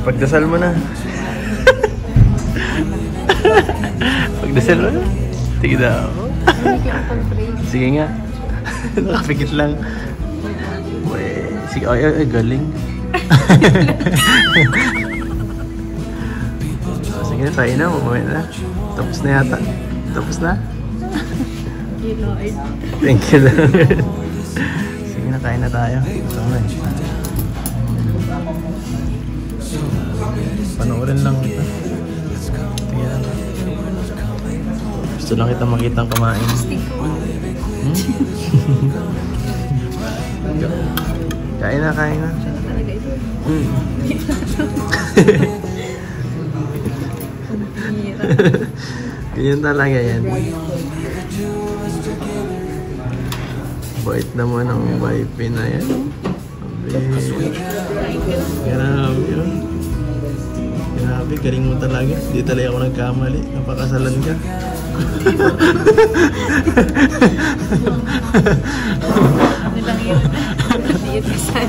Pagdasal mo na. Pagdasal mo na. Sige daw. Sige nga. Nakapikit lang. Sige, ay, galing. Sige na, tayo na. Umuwi na. Tapos na yata. Tapos na. Thank you, Lord. Sige na, kain na tayo. Panoorin lang kita. Tingnan na. Gusto lang kita makitang kumain. Kain na, kain na. Ganyan talaga yan. Bait naman ang wife na yan. Grabe yun. Grabe, galing mo talaga. Di talaga ako nagkamali. Napakasalan ka. Ano lang yun? Hindi yun kasal.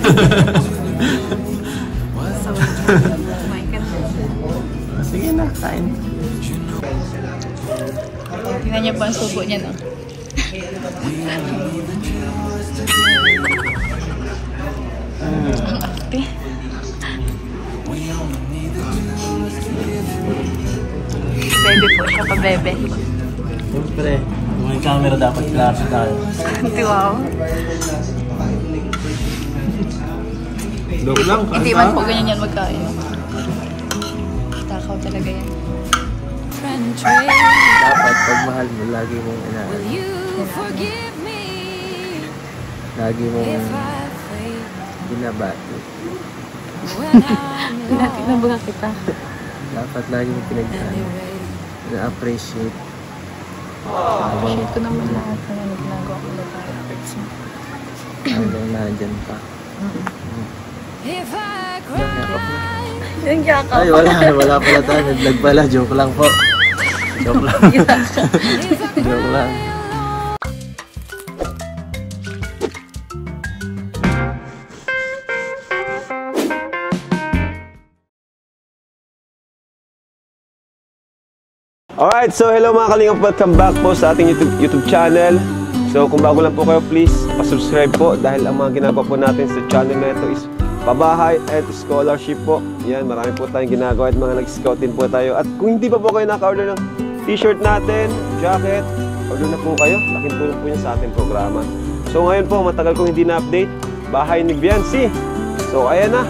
So, kumain ka na. Sige na, kain. Tingnan niyo po ang subo niya, no? Ang arte. Bebe po siya, pa-bebe. Siyempre, may camera dapat klase tayo. Wow. Look lang, Hindi man po ganyan yan magkain. Takaw talaga yan. dapat pag mahal mo, lagi mong inaaral. Lagi mong binabati. Nabaga kita. Dapat lagi mong pinagdaan. Na-appreciate. Appreciate ko naman lahat na ginagawa ko na tayo. Hanggang nandyan pa. Yung yakap. Ay, wala pala tayo. Nag-vlog pala. Joke lang po. Joke lang. Joke lang. Alright, so hello mga kalingap, welcome back po sa ating YouTube channel. So kung bago lang po kayo, please pa-subscribe po dahil ang mga ginagawa po natin sa channel na ito is pabahay at scholarship po. Yan, marami po tayong ginagawa at mga nag-scout din po tayo. At kung hindi pa po kayo naka-order ng t-shirt natin, jacket, order na po kayo. Laking tulong po niya sa ating programa. So ngayon po, matagal kong hindi na-update, bahay ni Viancy. So ayan na.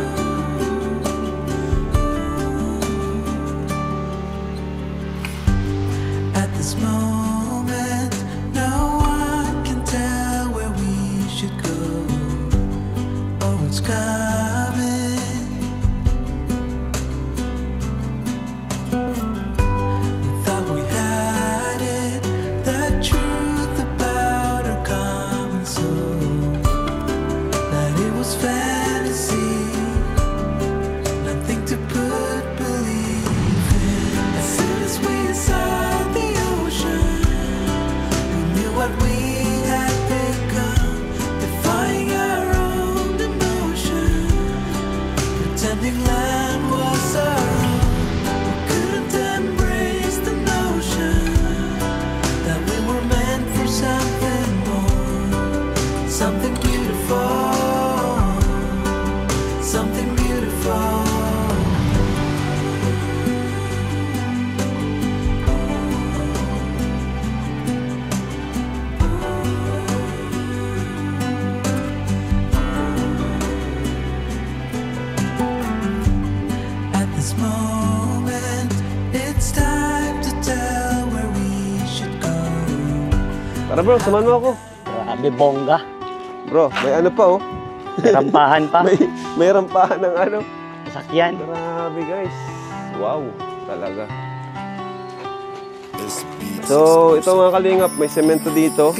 Tara bro, samahan mo ako. Grabe bongga. Bro, may ano pa oh. May rampahan pa. may rampahan ng ano. Sakyan. Grabe guys. Wow, talaga. So, ito mga kalingap, may semento dito.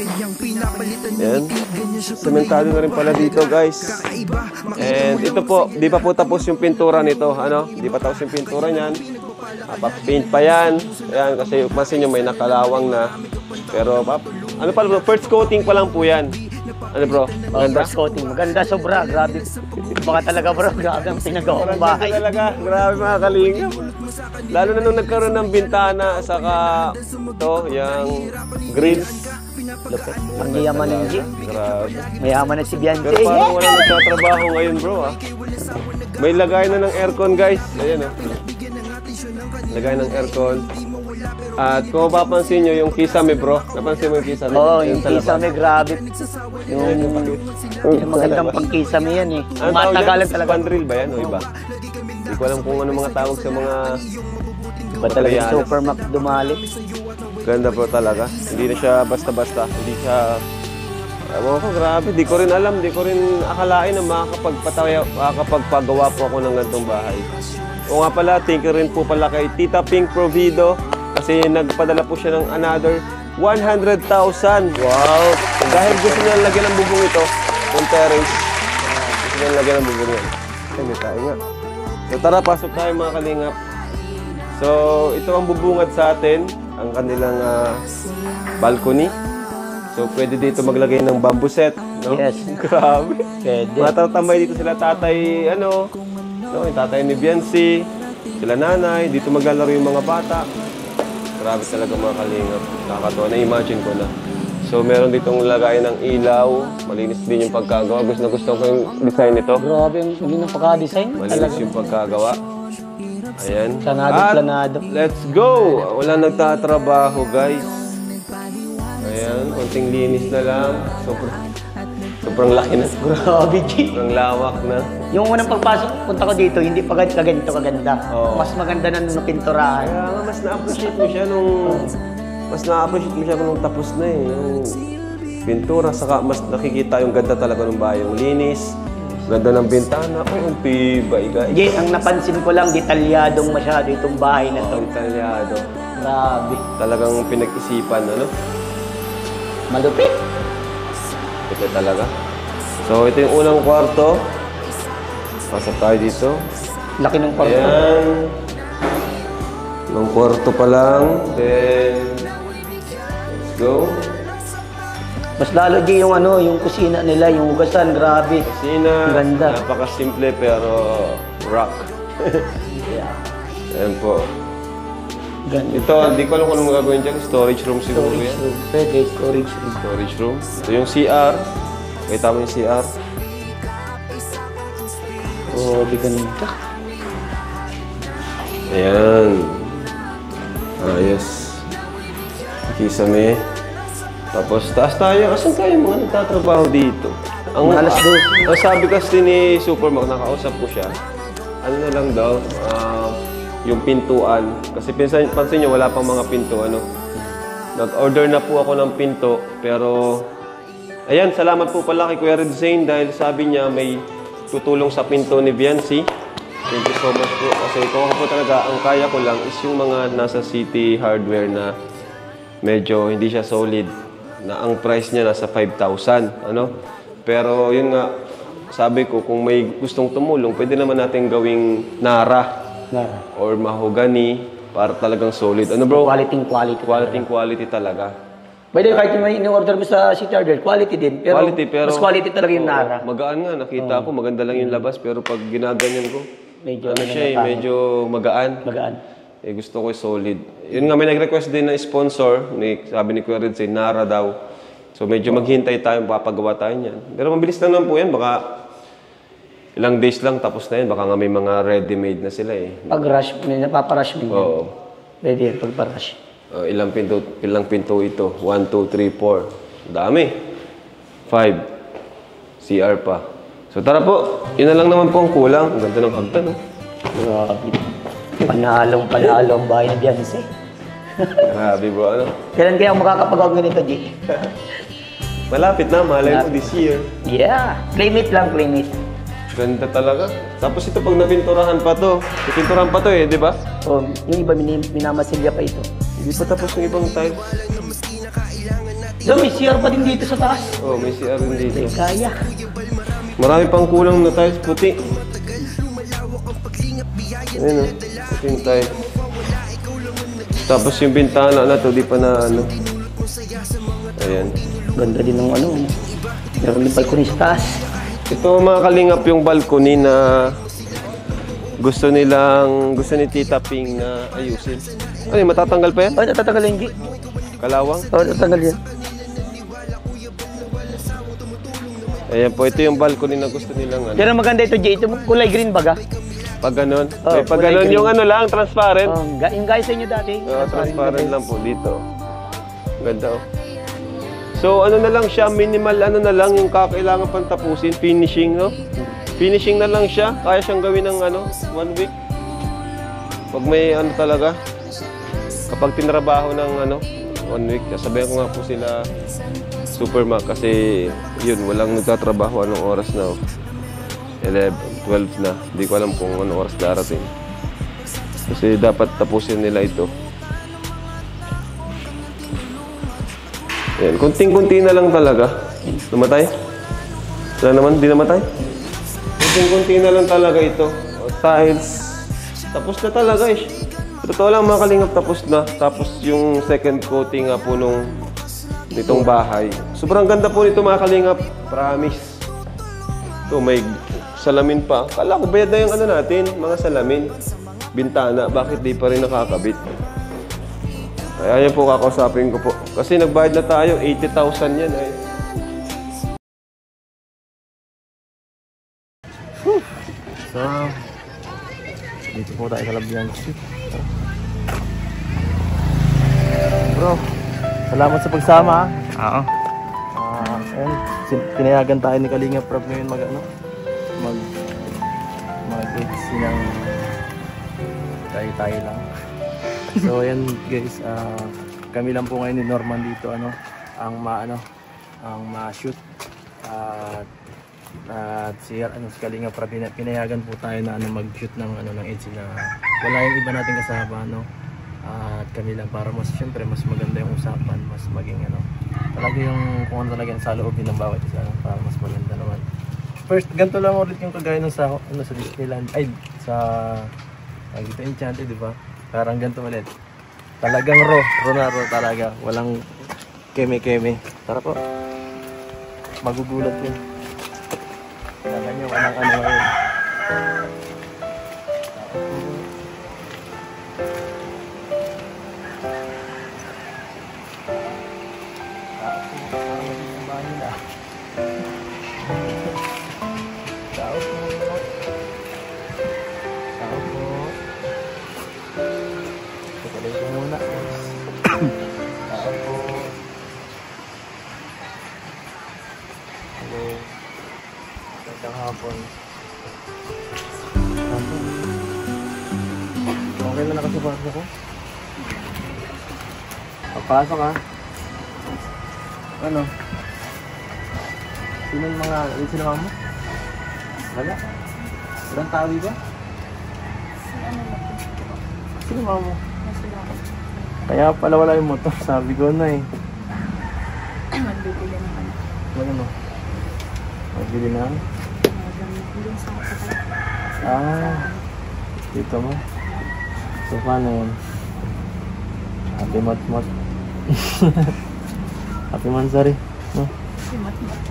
Ayan. Sementado na rin pala dito guys. And ito po, di pa po tapos yung pintura nito. Ano? Di pa tapos yung pintura niyan. Papapaint pa yan. Ayan, kasi masin yung may nakalawang na. Pero, ano pa, first coating pa lang po yan. Ano bro? Maganda? Brush coating. Maganda sobra. Grabe. Baka talaga bro. Grabe ang pinagawa ng bahay. Talaga, grabe mga kalingap. Lalo na nung nagkaroon ng bintana, saka to, yung grills. Lupit. Ang yaman ng G. Grabe. Mayaman na si Bianchi. Pero parang wala nagtatrabaho ngayon bro ah. May lagay na ng aircon guys. Ayan oh. Lagay ng aircon. At kung mapapansin nyo, yung kisame bro. Napansin mo yung kisame? Oo, yung sa labas. kisame grabe. Yung magandang pangkisame yan eh. Ano tawag Matagalan yan? talaga. Pandrill ba yan o iba? Hindi ko alam kung ano mga tawag sa mga... Iba talaga yung materials. Super Mac dumali. Ganda po talaga. Hindi na siya basta-basta. Hindi siya... Ewan ko, grabe. Di ko rin alam. Di ko rin akalain na makakapagpagawa po ako ng gantong bahay. O nga pala, thank you rin po pala kay Tita Pink Provido kasi nagpadala po siya ng another 100,000. Wow! Dahil gusto niya lagyan ng bubong ito, yung terrace. Gusto niya lagyan ng bubong yan. Ay, may tayo nga. So tara, pasok tayo mga kalingap. So, ito ang bubungad sa atin, ang kanilang balcony. So, pwede dito maglagay ng bamboo set, no? Yes. Grabe. Pwede. Matatambay dito sila tatay, no, yung tatay ni Biancy, sila nanay, dito maglalaro yung mga bata. Grabe talaga mga kalingap. Nakakatuwa, na-imagine ko na. So, meron ditong lagay ng ilaw, malinis din yung pagkagawa. Gusto ko yung design nito. Grabe ang hindi ng pagka-design. Malinis yung pagkagawa. Ayan. Planado, At planado. let's go! Wala nagtatrabaho, guys. Ayan, konting linis na lang. Sobrang laki na. Grabe, G. Sobrang lawak na. Yung unang pagpasok, punta ko dito, hindi pa ganito kaganda. Oo. Mas maganda na nung pinturahan. Kaya nga, mas na-appreciate mo siya nung... Mas na-appreciate mo siya nung tapos na eh. Yung pintura, saka mas nakikita yung ganda talaga ng bahay. Yung linis, ganda ng bintana. Ay, ang tibay, guys. G, ang napansin ko lang, detalyadong masyado itong bahay na to. Ang talyado. Grabe. Talagang pinag-isipan, ano? Malupit. Ito talaga. So, ito yung unang kwarto. Pasok tayo dito. Laki ng kwarto. Ayan. Ng kwarto pa lang. Then, let's go. Mas lalo G yung ano, yung kusina nila, yung hugasan, grabe. Kusina. Ganda. Napaka-simple pero rock. Ayan po. Ganda. Ito, hindi ko alam kung ano magagawin dyan. Storage room siguro Storage yan. room. Pwede, storage room. Storage room. Ito yung CR. Kita mo yung CR. Oh, di ganda. Ayan. Ayos. Kisame. Tapos taas tayo. Asan tayo mga nagtatrabaho dito? Malas daw. Ang sabi kasi ni Supermac, nakausap ko siya. Ano na lang daw, yung pintuan. Kasi pansin nyo, wala pang mga pinto. Ano? Nag-order na po ako ng pinto. Pero, ayan, salamat po pala kay Kuya Red Zane dahil sabi niya may tutulong sa pinto ni Biancy. Thank you so much po. Kasi kung ako po talaga, ang kaya ko lang is yung mga nasa City Hardware na medyo hindi siya solid. Na ang price niya nasa 5,000. Ano? Pero yun nga, sabi ko, kung may gustong tumulong, pwede naman natin gawing Nara or mahogany para talagang solid. Ano bro? Quality talaga. Pwede kahit yung may in-order mo sa City Hardware, quality din. Pero, Pero mas quality talaga yung oo, Nara. Magaan nga, nakita ko, maganda lang yung labas. Pero pag ginaganyan ko, Medyo ano siya eh, medyo magaan. Magaan. Eh, gusto ko solid. Yun nga, may nag-request din na sponsor. Sabi ni Kuya Red, say Nara daw. So medyo maghintay tayo, papagawa tayo niyan. Pero mabilis lang naman po yan. Baka ilang days lang tapos na yan. Baka nga may mga ready-made na sila eh. Pag-rush, may napaparush mo yan. Oo. Pwede yan, pag-rush. Ilang pinto ito? 1, 2, 3, 4. Dami. 5. CR pa. So tara po. Yun na lang naman po ang kulang. Ang ganda ng hagdan, no? Grabe. Panalong ang bahay ni Biancy. Grabe bro, ano? Kailan kaya makakapagawa ganito, G? Malapit na, malay mo this year. Yeah. Claim it lang, claim it. Ganda talaga. Tapos ito pag napinturahan pa to. Napinturahan pa to eh, di ba? Oh, yung iba, minamasilya pa ito. Hindi pa tapos ng ibang tiles. So, may CR pa din dito sa taas. Oh, may CR din dito. Kaya. Marami pang kulang na tiles puti. Ayan o, puti yung tiles. Tapos yung bintana na to, di pa na ano. Ayan. Ganda din ng ano. Meron din balcony sa taas. Ito mga kalingap yung balcony na gusto ni Tita Ping na ayusin. Ano yun, matatanggal pa yan? Oh, natatanggal yung G. Kalawang? Oh, natatanggal yan. Ayan po, ito yung balcony na gusto nilang ano. Pero maganda ito, G. Ito kulay green baga. Pag ganun. Oh, Pag kulay ganun green. yung ano lang, transparent. Oh, yung guys sa inyo dati. Transparent lang po dito. Ganda oh. So ano na lang siya, minimal ano na lang yung kakailangan pang tapusin, finishing no? Finishing na lang siya, kaya siyang gawin ng ano, 1 week. Pag may ano talaga, kapag tinrabaho ng ano, 1 week, sabihan ko nga po sila Supermac kasi yun, walang nagtatrabaho anong oras na oh. 11, 12 na, hindi ko alam kung anong oras darating. Kasi dapat tapusin nila ito. Ayan, kunting-kunti na lang talaga. Namatay? Wala naman, di namatay? Kunting-kunti na lang talaga ito. O, tiles. Tapos na talaga eh. Totoo lang mga kalingap, tapos na. Tapos yung second coating nga po nitong bahay. Sobrang ganda po nito mga kalingap. Promise. Ito, may salamin pa. Kala ko bayad na yung ano natin, mga salamin. Bintana, bakit di pa rin nakakabit? Ay, ayan po, kakausapin ko po. Kasi nagbayad na tayo, 80,000 yan. Ay. So, dito po tayo sa Labian Street. Bro, salamat sa pagsama. Oo. Ayun, pinayagan tayo ni Kalinga Prab ngayon mag-edits ng tayo lang. So ayan guys, kami lang po ngayon ni Norman dito ang ma-shoot at si Kalinga Prab pinayagan po tayo na mag-shoot ng edge na wala yung iba nating kasama at kami lang para mas syempre mas maganda yung usapan, mas maging talaga yung kung ano talaga yung sa loobin ng bawat isa para mas maganda naman. First, ganito lang ulit yung kagaya ng sa Disneyland ay sa dito Enchanted, di ba? Parang ganito ulit. Talagang raw talaga. Walang keme-keme. Tara po. Magugulat yun. Talaga nyo, walang ngayon. Okay na nakasapasok ko. Papasok ha. Ano? Sino yung mga sinama mo? Wala? Walang tao ba? Sino mama mo? Kaya pala wala yung motor. Sabi ko na eh. Magbibili na kami. Wala mo? Magbili na? Magbibili sa kapatid. Dito mo? So paano yun? Happy Mat-Mat. Happy Mansari. No? Si Mat-Mat.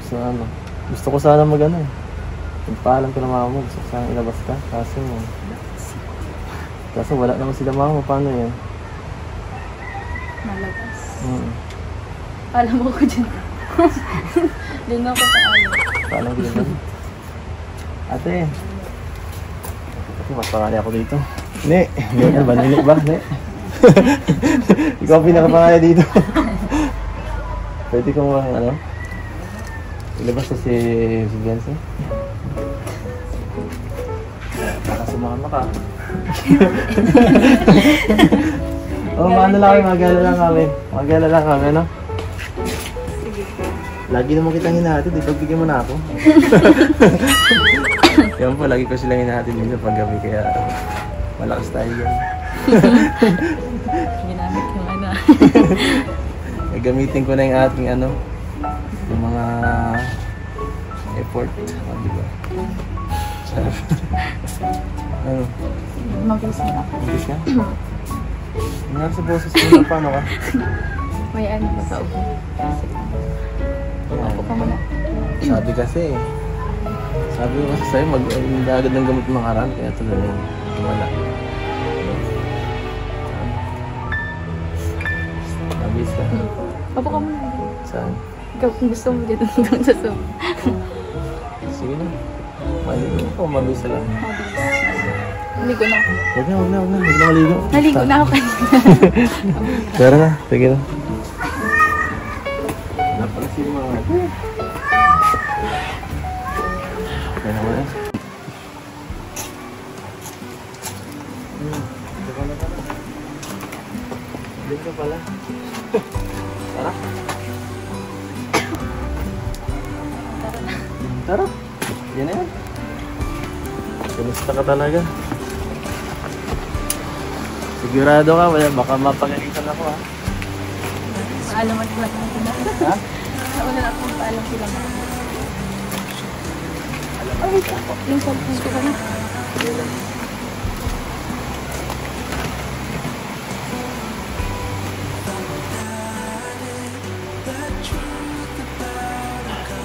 So gusto ko sana magpaalam ko na mama mo. Gusto ko sana ilabas ka. Kaso wala naman sila mama. Paano yan? Malabas. Alam mo ko dyan. Doon ako sa alam. Paano ginagawa? Ate. Mas pangali ako dito. Ne. Ano ba? Nini ba? Ne. Ikaw ang pinakapangali dito. Pwede ko mo ilabas na si Bianca. Baka sumama ka. Maano lang kami, magala lang kami, no? Lagi naman kitang hinahatid, ipagbigyan mo na ako. Yan po, lagi ko silang hinahatid dito pag gabi, kaya malakas tayo yan. Ginamit yung Gamitin ko na yung ating yung mga effort. Diba? Mag-isip na. Mabilis ka? Nangyari sa boses mo na, paano ka? May ano ba sa upo? Upo ka muna. Sabi kasi, sabi ko kasi sa'yo, mag-agad ng gamot mga karan, kaya tuloy wala. Mabis ka. Upo ka muna. Saan? Ikaw, kung gusto mo dito hanggang sa sofa. Sige na. Maligo ko, mabisa lang. Naligo na ako. Huwag na, huwag na, huwag na. Huwag na maligo. Naligo na ako kanina. Tara na, sige na. Napala si mga... Okay naman eh. Ito ka na pala. Dito ka pala. Tara. Tara. Yan na yan. Kumusta ka talaga? Sigurado ka, baka mapagalitan ako ha. Paalam at lang sila. Ha? Nauna na akong paalam sila. Ay, wait ako. Yung cellphone ko ka na.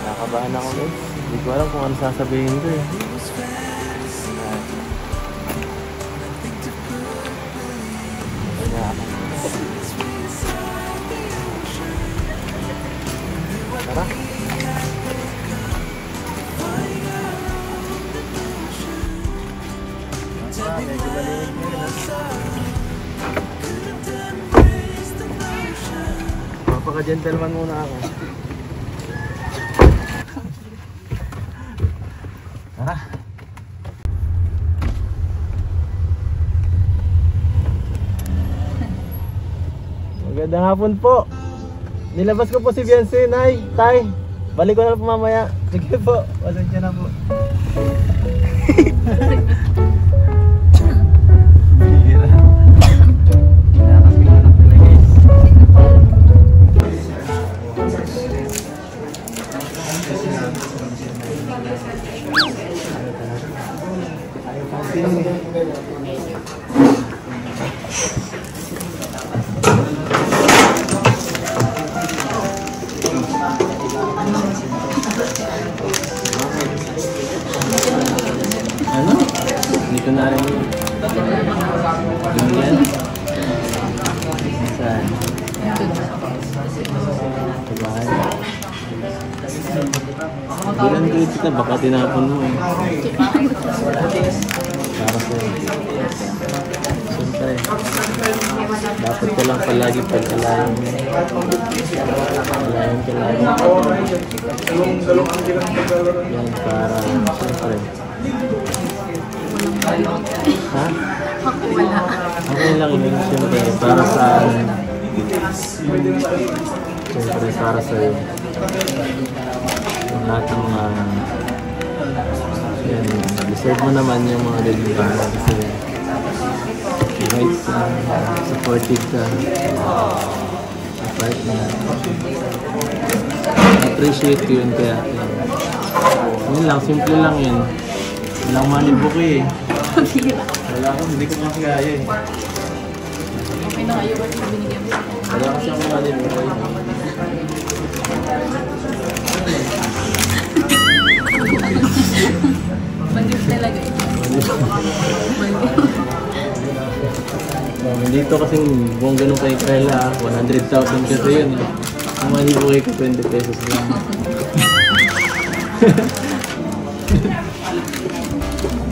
Nakakabahan ako guys. Hindi ko alam kung ano sasabihin ko eh. Tara. Medyo maliit ngayon ha. Mapaka-gentleman muna ako. Tara. Magandang hapon po. Nilabas ko po si Beyonce, Nay, Tay. Balik ko na po mamaya. Sige po, pasensya na po. Bihira. Nakakasigaw na pala guys. Ano? Hindi ko na rin yun. Yan. Saan? Sa bahay. Bilang grade kita, baka tinapon mo eh. Para sa'yo. Siyempre, dapat ka lang palagi pag-alayan mo. Alayan ka lagi. Yan, para, siyempre. Ha? Ako wala. Okay lang yun, siyempre, para sa siyempre, para sa'yo. Yung lahat ng mga yan, deserve mo naman yung mga ganyan kasi kahit supportive ka sa partner. Appreciate ko yun kaya yun lang, simple lang yun. Walang manibook eh. Wala ko, hindi ko makagaya eh. Okay na kayo ba yung binigyan mo? Wala kasi ako manibook eh. Bandit talaga eh. Dito kasing buong ganun kay Krela, 100,000 kasi yun eh. Kung manibook eh, 20 pesos lang.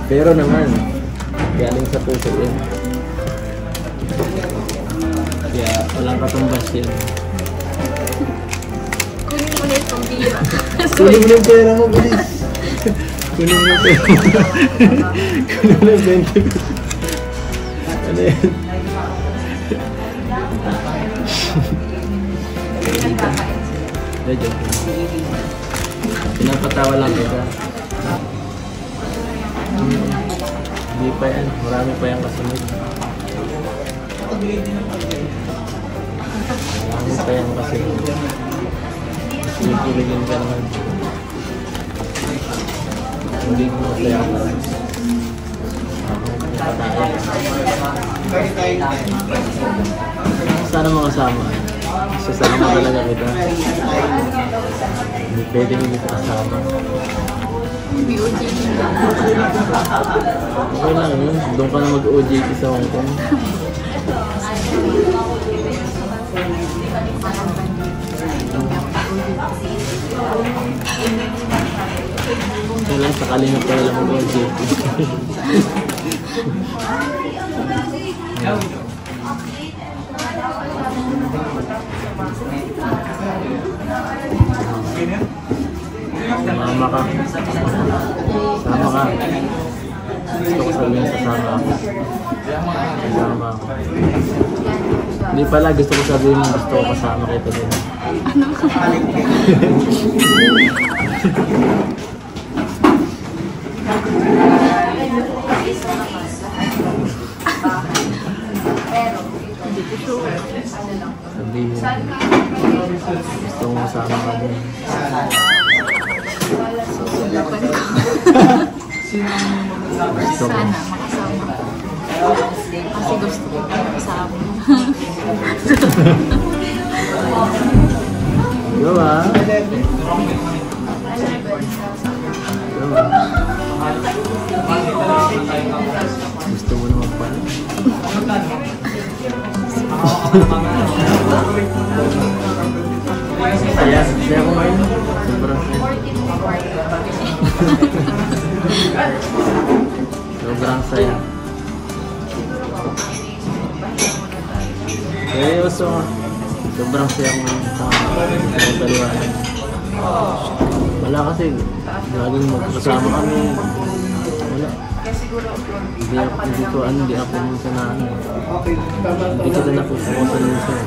Pero naman, galing sa puso yun. Kaya walang katumbas yan. Kunin mo na yung pambira. Kunin mo yung pera mo, please. Kunin mo yung pera mo. Kunin mo yung 20 pesos. Ano yan? Medyo. Pinapatawa lang kita. Hindi pa yan. Marami pa yung kasunod. Marami pa yung kasunod. Sinukuligin ka naman. Hindi ko masaya ka. Ako, napataya. Sana mga kasama. Sasama talaga kita. Hindi pwedeng hindi ka kasama. BOJT. Okay lang yun. Doon ka na mag-OJT sa Hong Kong. Kailan sa Kalingap ka lang mag-OJT. Mama ka. Sama ka. Gusto ko sabihin sasama ako. Sasama ako. Hindi pala, gusto ko sabihin mo gusto ko kasama kita din. Sabihin. Gusto ko kasama ka din. Susubukan ko. Gusto ko. Sana makasama. Kasi gusto ko makasama. Diba? Diba? Gusto mo naman pala. Saya ko ngayon. Sobrang sobrang saya. Seryoso. Sobrang saya ko ngayon sa kaliwanag. Wala kasi. Laging magkasama kami. Wala. Hindi ako minsan na ano. Hindi kita napupukusan minsan.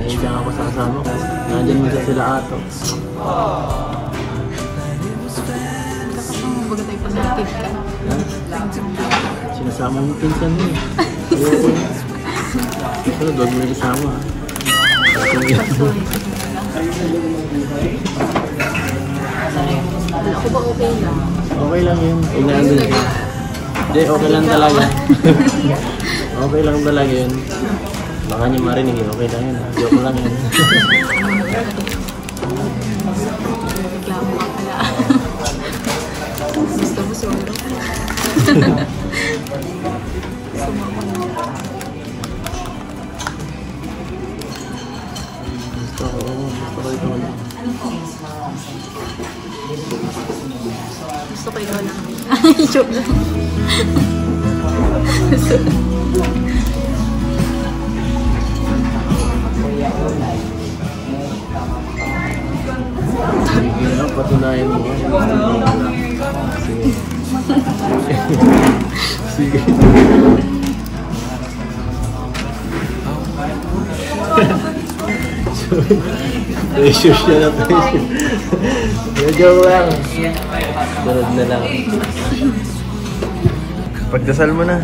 Eh, diyan ako sa kasama ko. Nandiyan minsan sila ato. Baga tayo positive ka. Sinasama mo pinsan mo eh. Ayoko yun. Sunod, huwag mo na kasama. Ako ba okay lang? Okay lang yun. Inaandun siya. Hindi, okay lang talaga. Okay lang talaga yun. Baka niyo marinig eh. Okay lang yun. Joke lang yun. Reklamo ka pala. Gusto mo solo? Sumama na. Gusto ko ito lang. Gusto ko ikaw lang. Joke lang. Sige lang, patunayan mo. Sige. Sige. Pressure siya na pressure. Joke lang. Sunod na lang. Pagdasal mo na.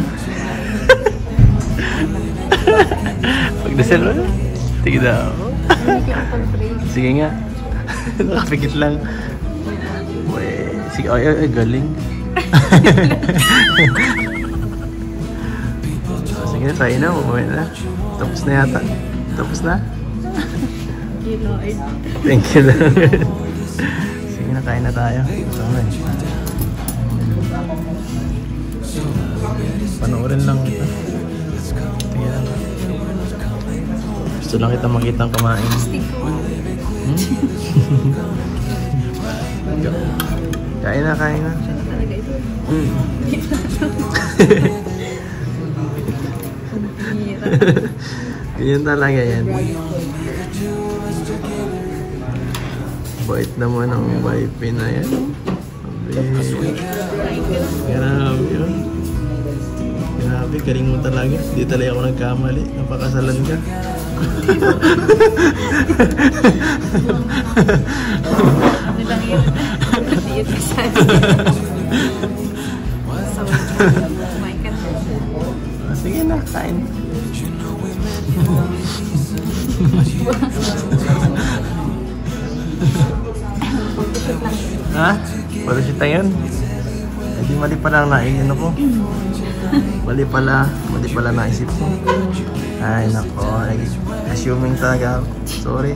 Pagdasal mo na. Sige daw. Sige nga. Nakapikit lang. Sige, ay, galing. Sige na, tayo na. Umuwi na. Tapos na yata. Tapos na? Thank you lang. Sige na, kain na tayo. Panoorin lang kita. Sige lang. Gusto lang kita makitang kumain. Kain na, kain na. Ganyan talaga yan. Bait naman ang wife na yan. Grabe yun. Grabe, galing mo talaga. Hindi talaga ako nagkamali. Napakasalan ka. Ano lang yun? Hindi yun kasal. So, kumain ka na. Sige na, kain. Ha? Pwede siya tayo yun? Hindi mali pa lang naingin ako. Mali pala naisip ko. Ay, nako. Assuming talaga ako. Sorry.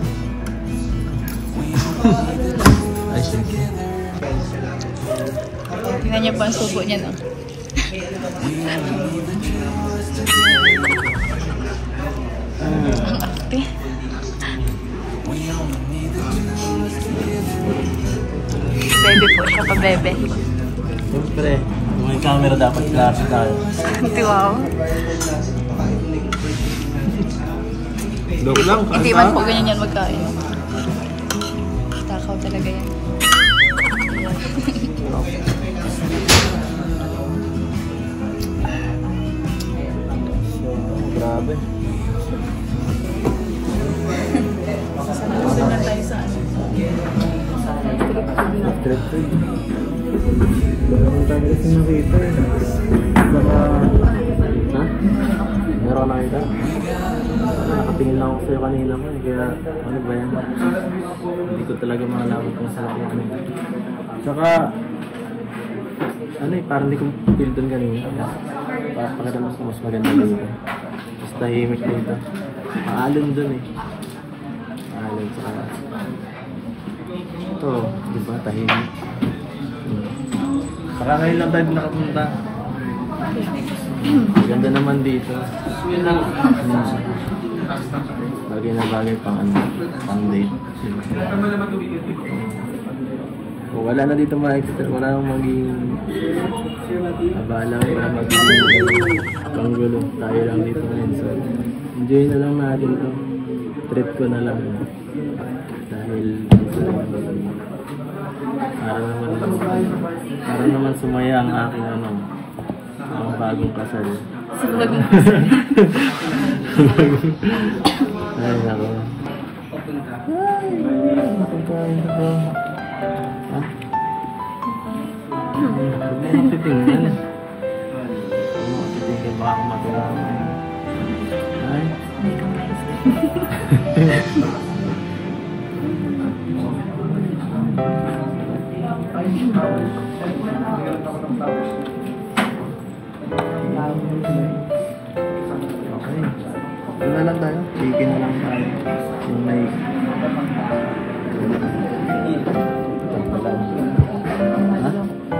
Ay, shit. Tingnan niyo pa ang subo niya, no? Ang arte. Bebe po siya pa, bebe. Siyempre, may camera dapat klase tayo. Wow. Joke lang. Hindi man po ganyan yan magkain. Takaw talaga yan. Grabe. Sunod na tayo sa ano. Street food. Meron tayo kasi nakita eh. Baka... Ha? Meron nakita? Nakatingin lang ako sa'yo kanina mo eh. Kaya ano ba yan? Hindi ko talaga makalaman kung saan ako ano. Tsaka... Ano eh, parang hindi ko feel doon kanina. Pakita mas maganda dito. Mas tahimik dito. Maalon doon eh. Maalon sa ito, di ba? Tahimik. Saka ngayon lang tayo nakapunta. Ganda naman dito. Bagay na bagay pang ano, pang date. O, wala na dito makikita, wala nang maging abala, wala maging panggulo. Tayo lang dito ngayon. So, enjoy na lang natin to. Trip ko na lang. Dahil para naman sumaya ang aking ano, ang bagong kasal. Ay, nako. Ay, nakakain na ba? Ha? Huwag mo matitingnan. Huwag mo matitingnan, baka kumatulang. Ay. Okay. Ito na lang tayo. Chicken na lang tayo. Yung may... Ha?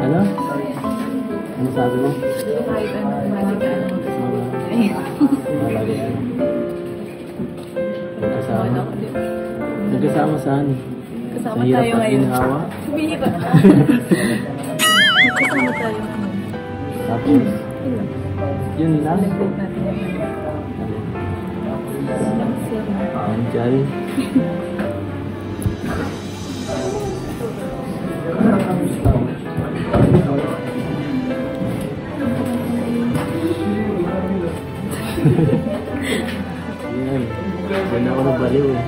Ano? Ano sabi mo? Kahit ano, malagyan. Malagyan. Kasama? Nagkasama saan? Kasama Sa hirap tayo at ngayon. ginhawa? Bihira. Kasama tayo ngayon. Tapos? Yun lang? Nag-vlog natin yan. Anjay. Yan. Yan ako nabaliw eh.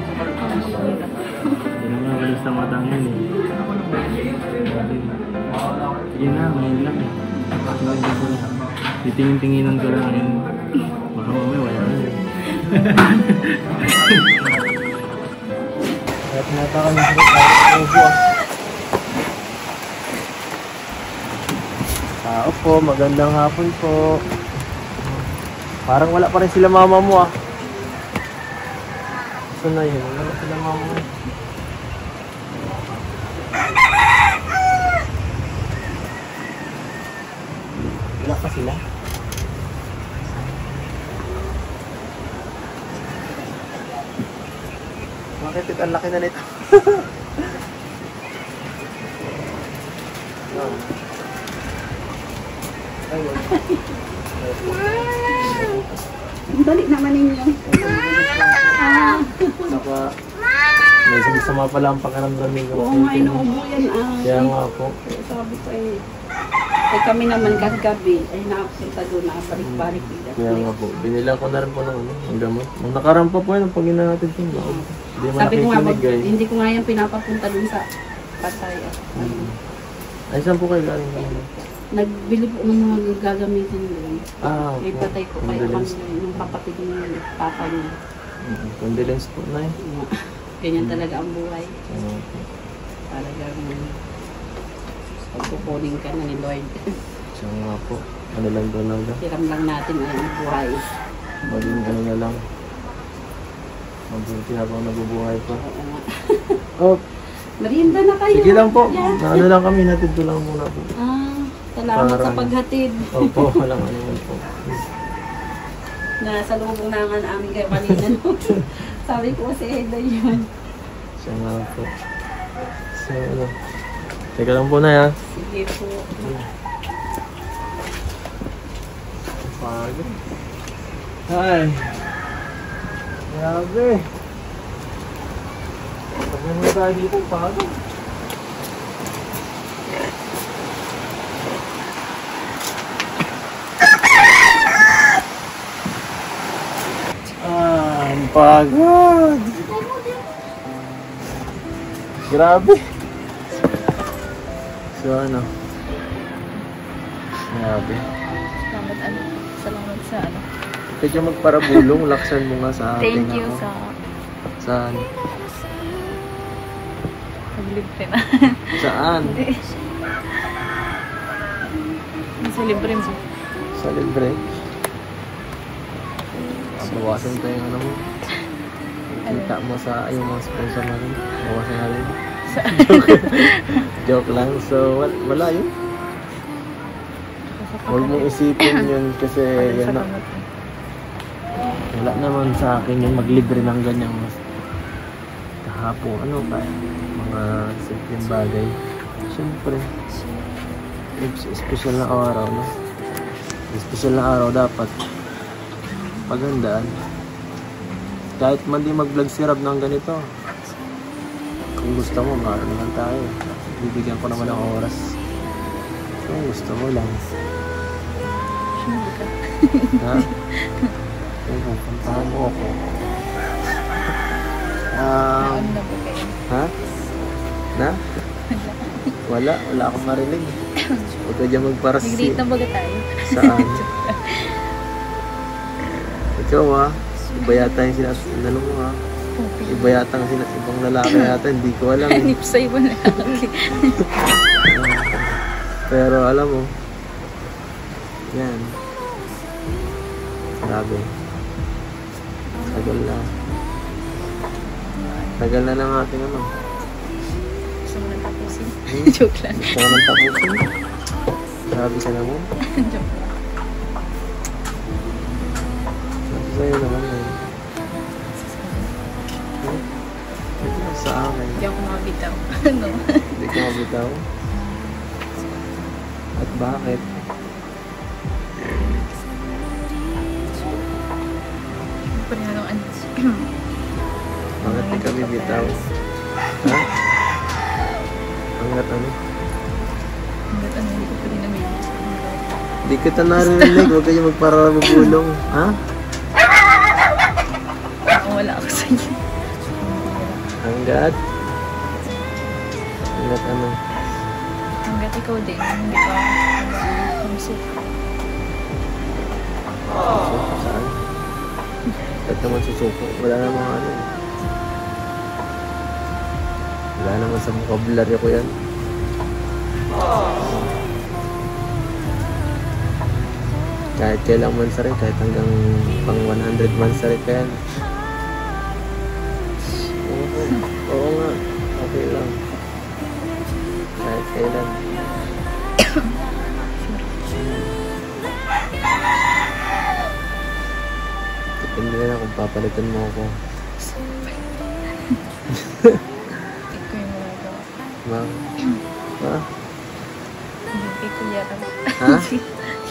Yan ang mga balis sa matang yan eh. Sige na, ngayon lang eh. Titingin-tinginan ko lang yun. Baka mamaya wala na yun. Kaya tinatakan yung tao po, magandang hapon po. Parang wala pa rin sila mama mo ah. Saan na yun? Wala pa sila mama mo. Wala pa sila? Bakit ang laki na nito? Dali naman ninyo. Saka, may sama pala ang pakiramdam nila. Oo nga, inuubo yan. Kaya nga po. Sabi ko eh. Eh kami naman gabi ay nakapunta doon, nakabalik-balik. Kaya nga po. Binilang ko na rin po ng ano, ang gamot. Nung nakarampa po yun, pag natin ito. Hindi mo Sabi ko nga, nakikinig eh. hindi ko nga yan pinapapunta doon sa Pasay. Ay, saan po kayo galing naman? Nagbili po ng mga gagamitin doon. Ah, May patay ko kayo condolence. kami ng kapatid ng papa niya. Condolence po na eh. Ganyan talaga ang buhay. Okay. Talagang pagkukunin ka na ni Lord. Siya nga po. Ano lang talaga. Hiram lang natin ang buhay. Maging ano na lang. Mabuti habang nabubuhay pa. Oo nga. Oh, Merienda na kayo. sige lang po. Yan. Ano lang kami, natid ko lang muna po. Salamat sa Parang- paghatid. Opo, walang ano man po. Nasa lubong naman amin kayo kanina. No? Sabi ko si Eda yun. Siya nga po. So, ano. Teka lang po na ya. Sige po. Pagod. Ay. Grabe. Pag naman tayo dito, pagod. Ang pagod. Grabe. So ano? Grabe. Salamat sa ano. Pwede ka magparabulong, laksan mo nga sa akin. Thank you ako. sa Saan? paglibre na. Saan? Sa libre mo. Sa libre. Bawasan tayo yung ano mo. Kita mo sa yung mga sponsor natin. Bawasan natin. Joke lang. So, wala yun. Huwag mong isipin yun kasi yan na. Wala naman sa akin yung maglibre ng ganyang kahapon. Ano ba? Mga simpleng bagay. Siyempre. Special na araw, no? Special na araw dapat paghandaan. Kahit man di mag-vlog si Rab ng ganito. Kung gusto mo, maaari naman tayo. Bibigyan ko naman ng oras. Kung gusto mo lang. Ha? Kung pupuntahan mo ako. Ano na po kayo? Ha? Na? Wala akong marinig. Huwag ka dyan magparasi. Nag-date na baga tayo. Saan? Ikaw ha? Iba yata yung sinasano mo ha? Iba yata ang ibang lalaki yata, hindi ko alam eh. Nipsay mo na. Pero alam mo, yan. Grabe. Tagal na. Tagal na lang ating ano. Gusto mo na tapusin. Joke lang. Gusto ko nang tapusin. Grabe ka naman. Joke lang. Sabi sa'yo naman eh. Sa akin. Hindi ako makabitaw. Ano? Hindi ka mabitaw. At bakit? Pa rin ano. Bakit di kami bitaw? Ha? Hanggat ano? Hanggat ano, hindi ko pa rin namin. Di kita narinig. Huwag kayo magparabulong. Ha? Wala ako sa inyo. Hanggat? Hanggat ano? Hanggat ikaw din, hindi pa pumusok. Susuko saan? Ba't naman susuko? Wala namang ano. Wala naman sa vocabulary ko yan. Kahit kailang mansarin, kahit hanggang pang 100 mansarin ka yan. Oo nga, okay lang. Kahit kailan. Depende na lang kung papalitan mo ako. Ikaw yung magagawa. Ma'am? Ha? Hindi ko yata. Ha?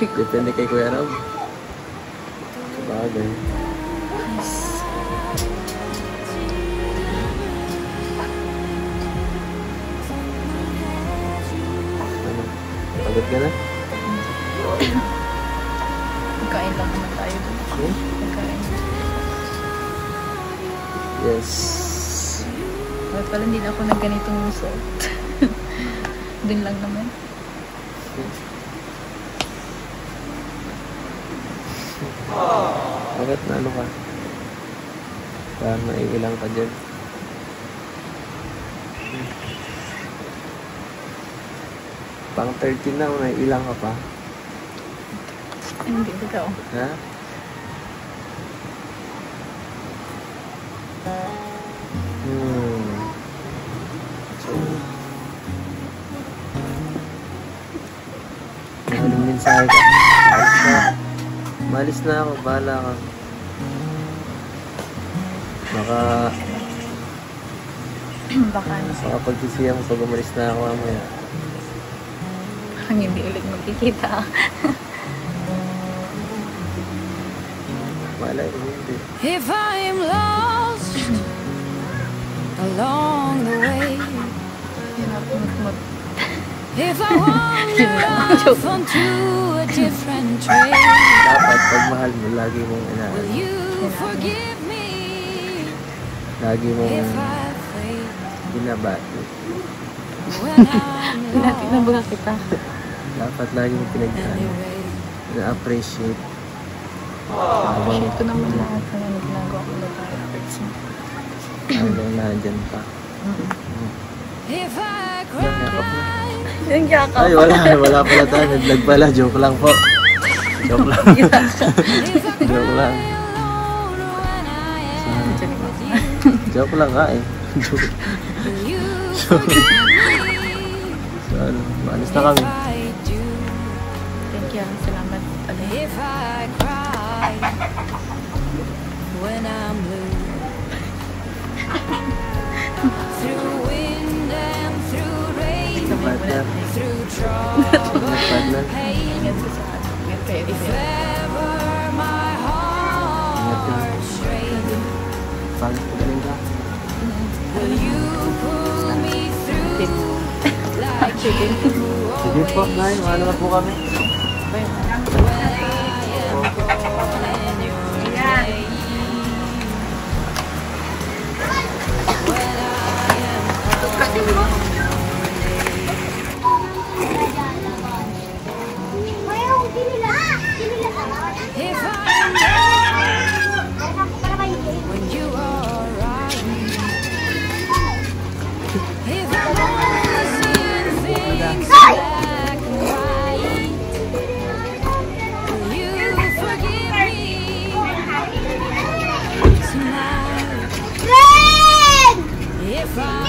Depende kay Kuya Rob. Sabagay. Ano? Pagod ka na? Magkain lang naman tayo dun. Hmm? Magkain. Yes. Bakit pala hindi na ako nagganitong suot? Dun lang naman. Bakit na ano ka? Parang naiilang ka dyan. Pang 13 na, naiilang ka pa. Hindi totoo. Ha? Anong mensahe ka? Malis na ako, bahala ka. Baka pagkisiyan ko pag umalis na ako mamaya. Parang hindi ulit magkikita. Malay ko hindi. If I'm lost along the way, if I wander off onto a different trail, Dapat pag mahal mo, lagi mong will inaan. you forgive me Lagi mong if I fail binabati. when I'm Natin na lost? ba kita? Dapat lagi mong pinag-aan. Na-appreciate. Appreciate ko naman lahat ng ano ginagawa ko na tayo. Hanggang nandyan pa. If I cry, Yung yakap. Ay, wala pala tayo. Nag-vlog pala. Joke lang po. Joke lang. Joke lang. alone when I am with you, Joke lang nga eh. will you forgive me So, ano, maalis na kami. if I do? Thank you. Salamat. If I cry when I'm blue, through wind and through rain, Partner. through trouble Partner. and pain, if ever my heart strains, Pag galing ka. will you pull me through like you Sige po, Nay. Maano na po kami. when I am born in your name? If I'm when you are right, if I'm only seeing things black and white, will you forgive me tonight? If I